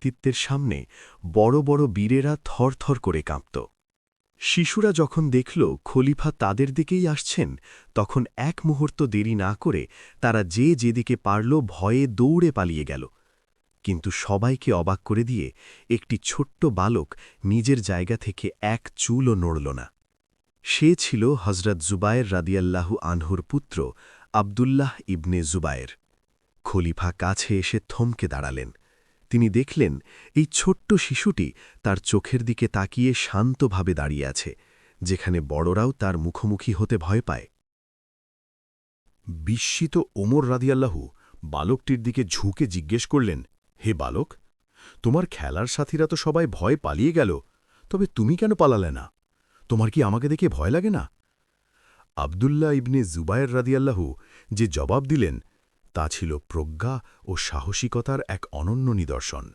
ব্যক্তিত্বের সামনে বড় বড় বীরেরা থরথর করে কাঁপত। শিশুরা যখন দেখল খলিফা তাদের দিকেই আসছেন, তখন এক মুহূর্ত দেরি না করে তারা যেদিকে পারল ভয়ে দৌড়ে পালিয়ে গেল। কিন্তু সবাইকে অবাক করে দিয়ে একটি ছোট্ট বালক নিজের জায়গা থেকে এক চুলও নড়ল না। সে ছিল হজরত জুবায়ের রাদিয়াল্লাহু আনহুর পুত্র আবদুল্লাহ ইবনে জুবায়ের। খলিফা কাছে এসে থমকে দাঁড়ালেন। তিনি দেখলেন এই ছোট্ট শিশুটি তার চোখের দিকে তাকিয়ে শান্তভাবে দাঁড়িয়ে আছে, যেখানে বড়রাও তার মুখোমুখি হতে ভয় পায়। বিস্মিত ওমর রাদিয়াল্লাহু বালকটির দিকে ঝুঁকে জিজ্ঞেস করলেন, হে বালক, তোমার খেলার সাথীরা তো সবাই ভয় পালিয়ে গেল, তবে তুমি কেন পালালে না? তোমার কি আমাকে দেখে ভয় লাগে না? আবদুল্লাহ ইবনে জুবায়ের রাদিয়াল্লাহু যে জবাব দিলেন, তা ছিল প্রজ্ঞা ও সাহসিকতার এক অনন্য নিদর্শন।